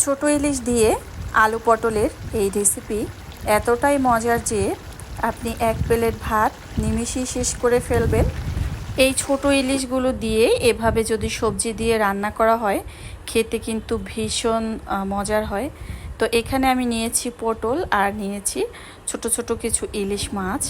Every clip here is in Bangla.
ছোট ইলিশ দিয়ে আলু পটলের এই রেসিপি এতটাই মজার যে আপনি এক প্লেট ভাত নিমেষেই শেষ করে ফেলবেন। এই ছোট ইলিশগুলো দিয়ে এভাবে যদি সবজি দিয়ে রান্না করা হয় খেতে কিন্তু ভীষণ মজার হয়। তো এখানে আমি নিয়েছি পটল আর নিয়েছি ছোট ছোট কিছু ইলিশ মাছ।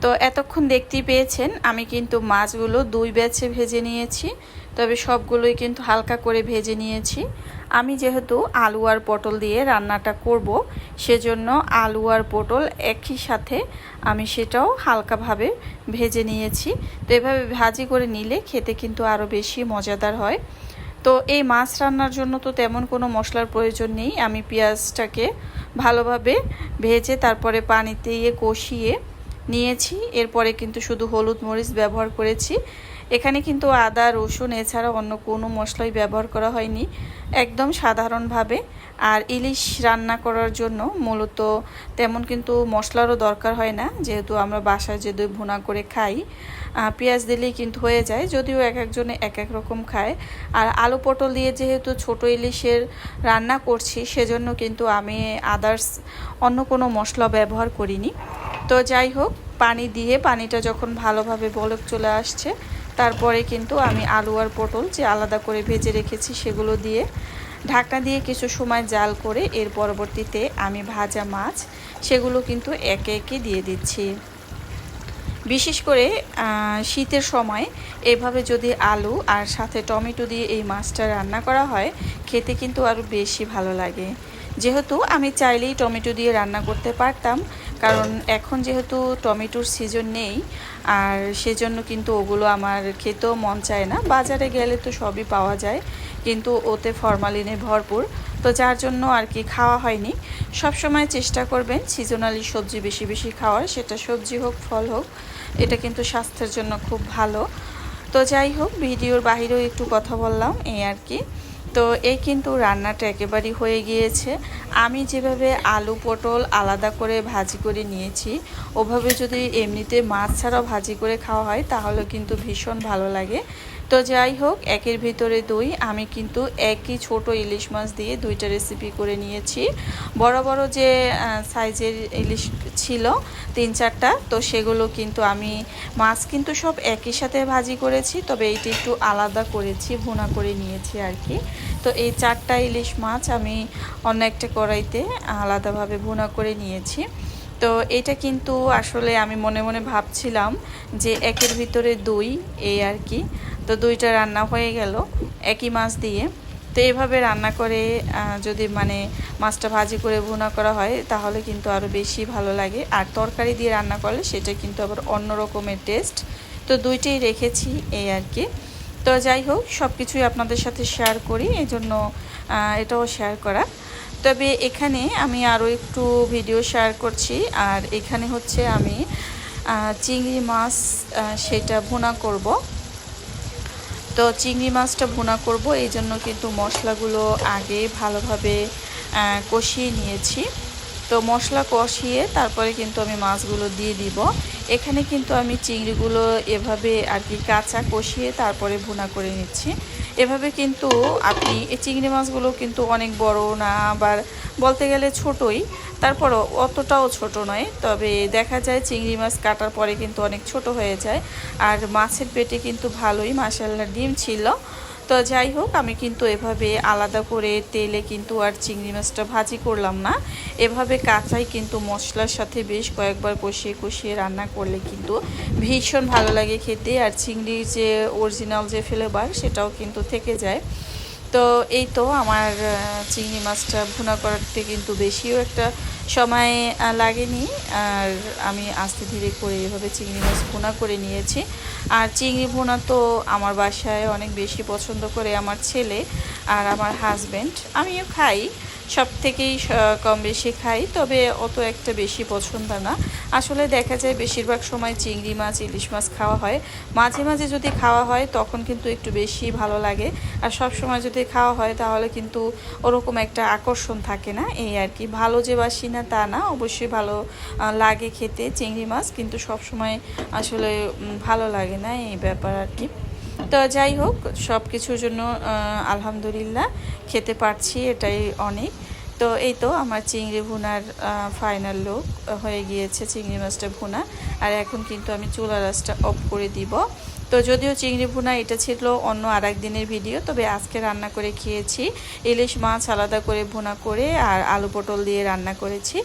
তো এতক্ষণ দেখতেই পেয়েছেন আমি কিন্তু মাছগুলো দুই ব্যাচে ভেজে নিয়েছি, তবে সবগুলোই কিন্তু হালকা করে ভেজে নিয়েছি। আমি যেহেতু আলু আর পটল দিয়ে রান্নাটা করব, সেজন্য আলু আর পটল একই সাথে আমি সেটাও হালকাভাবে ভেজে নিয়েছি। তো এভাবে ভাজি করে নিলে খেতে কিন্তু আরও বেশি মজাদার হয়। তো এই মাছ রান্নার জন্য তো তেমন কোনো মশলার প্রয়োজন নেই। আমি পেঁয়াজটাকে ভালোভাবে ভেজে তারপরে পানিতে কষিয়ে নিয়েছি। এরপরে কিন্তু শুধু হলুদ মরিচ ব্যবহার করেছি এখানে কিন্তু আদা রসুন এছাড়া অন্য কোনো মশলাই ব্যবহার করা হয়নি, একদম সাধারণভাবে। আর ইলিশ রান্না করার জন্য মূলত তেমন কিন্তু মশলারও দরকার হয় না, যেহেতু আমরা বাসায় যে দই ভুনা করে খাই, পেঁয়াজ দিলেই কিন্তু হয়ে যায়, যদিও এক একজনে এক এক রকম খায়। আর আলু পটল দিয়ে যেহেতু ছোট ইলিশের রান্না করছি, সেজন্য কিন্তু আমি আদার্স অন্য কোনো মশলা ব্যবহার করিনি। তো যাই হোক, পানি দিয়ে পানিটা যখন ভালোভাবে বলক চলে আসছে, তারপরে কিন্তু আমি আলু আর পটল যে আলাদা করে ভেজে রেখেছি সেগুলো দিয়ে ঢাকনা দিয়ে কিছু সময় জাল করে এর পরবর্তীতে আমি ভাজা মাছ সেগুলো কিন্তু একে একে দিয়ে দিচ্ছি। বিশেষ করে শীতের সময় এভাবে যদি আলু আর সাথে টমেটো দিয়ে এই মাছটা রান্না করা হয়, খেতে কিন্তু আরও বেশি ভালো লাগে। যেহেতু আমি চাইলেই টমেটো দিয়ে রান্না করতে পারতাম, কারণ এখন যেহেতু টমেটোর সিজন নেই, আর সেজন্য কিন্তু ওগুলো আমার খেতেও মন চায় না। বাজারে গেলে তো সবই পাওয়া যায়, কিন্তু ওতে ফরমালিনে ভরপুর, তো যার জন্য আর কি খাওয়া হয়নি। সব সময় চেষ্টা করবেন সিজনালি সবজি বেশি বেশি খাওয়ার, সেটা সবজি হোক ফল হোক, এটা কিন্তু স্বাস্থ্যের জন্য খুব ভালো। তো যাই হোক, ভিডিওর বাহিরেও একটু কথা বললাম এই আর কি। তো এই কিন্তু রান্নাটা একেবারেই হয়ে গিয়েছে। আমি যেভাবে আলু পটল আলাদা করে ভাজি করে নিয়েছি, ওভাবে যদি এমনিতে মাছ ছাড়াও ভাজি করে খাওয়া হয় তাহলে কিন্তু ভীষণ ভালো লাগে। তো যাই হোক, একের ভিতরে দুই, আমি কিন্তু একই ছোট ইলিশ মাছ দিয়ে দুইটা রেসিপি করে নিয়েছি। বড় বড় যে সাইজের ইলিশ ছিল 3-4টা, তো সেগুলো কিন্তু আমি মাছ কিন্তু সব একই সাথে ভাজি করেছি, তবে এইটা একটু আলাদা করেছি, ভুনা করে নিয়েছি আর কি। তো এই 4টা ইলিশ মাছ আমি অন্য একটা কড়াইতে আলাদাভাবে ভুনা করে নিয়েছি। তো এটা কিন্তু আসলে আমি মনে মনে ভাবছিলাম যে একের ভিতরে দুই, এই আর কি। তো দুইটা রান্না হয়ে গেল একই মাছ দিয়ে। তো এইভাবে রান্না করে যদি মানে মাছটা ভাজি করে ভুনা করা হয় তাহলে কিন্তু আরও বেশি ভালো লাগে। আর তরকারি দিয়ে রান্না করলে সেটা কিন্তু আবার অন্য রকমের টেস্ট। তো দুইটাই রেখেছি এই আর কি। তো যাই হোক, সব কিছুই আপনাদের সাথে শেয়ার করি, এই জন্য এটাও শেয়ার করা। তবে এখানে আমি আরও একটু ভিডিও শেয়ার করছি। আর এখানে হচ্ছে আমি চিংড়ি মাছ সেটা ভুনা করব। তো চিংড়ি মাছটা ভুনা করব, এই জন্য কিন্তু মশলাগুলো আগে ভালোভাবে কষিয়ে নিয়েছি। তো মশলা কষিয়ে তারপরে কিন্তু আমি মাছগুলো দিয়ে দিব। এখানে কিন্তু আমি চিংড়িগুলো এভাবে আর কি কাঁচা কষিয়ে তারপরে ভুনা করে নিচ্ছি। এভাবে কিন্তু আপনি এই চিংড়ি মাছগুলো কিন্তু অনেক বড় না, আবার বলতে গেলে ছোটই, তারপরও অতটাও ছোট নয়। তবে দেখা যায় চিংড়ি মাছ কাটার পরে কিন্তু অনেক ছোট হয়ে যায়। আর মাছের পেটে কিন্তু ভালোই মাশাআল্লাহ ডিম ছিল। তো যাই হোক, আমি কিন্তু এভাবে আলাদা করে তেলে কিন্তু আর চিংড়ি মাছটা ভাজি করলাম না, এভাবে কাঁচাই কিন্তু মশলার সাথে বেশ কয়েকবার কষিয়ে কষিয়ে রান্না করলে কিন্তু ভীষণ ভালো লাগে খেতে। আর চিংড়ির যে অরিজিনাল যে ফ্লেভার সেটাও কিন্তু থেকে যায়। তো এই তো আমার চিংড়ি মাছটা ভুনা করতে কিন্তু বেশিও একটা সময় লাগেনি। আর আমি আস্তে ধীরে করে এভাবে চিংড়ি মাছ ভুনা করে নিয়েছি। আর চিংড়ি ভুনা তো আমার বাসায় অনেক বেশি পছন্দ করে আমার ছেলে আর আমার হাজব্যান্ড। আমিও খাই, সব থেকেই কম বেশি খাই, তবে অত একটা বেশি পছন্দ না। আসলে দেখা যায় বেশিরভাগ সময় চিংড়ি মাছ ইলিশ মাছ খাওয়া হয়, মাঝে মাঝে যদি খাওয়া হয় তখন কিন্তু একটু বেশি ভালো লাগে। আর সব সময় যদি খাওয়া হয় তাহলে কিন্তু ওরকম একটা আকর্ষণ থাকে না, এই আর কি। ভালো যে বাসি না তা না, অবশ্যই ভালো লাগে খেতে চিংড়ি মাছ, কিন্তু সব সময় আসলে ভালো লাগে না, এই ব্যাপার আর কি। তো যাই হোক, সব কিছুর জন্য আলহামদুলিল্লাহ খেতে পারছি, এটাই অনেক। তো এই তো আমার চিংড়ি ভুনার ফাইনাল লুক হয়ে গিয়েছে, চিংড়ি মাছটা ভুনা। আর এখন কিন্তু আমি চুলা রাসটা অফ করে দিব। তো যদিও চিংড়ি ভুনা এটা ছিল অন্য আরেক দিনের ভিডিও, তবে আজকে রান্না করে খেয়েছি। ইলিশ মাছ আলাদা করে ভুনা করে আর আলু পটল দিয়ে রান্না করেছি।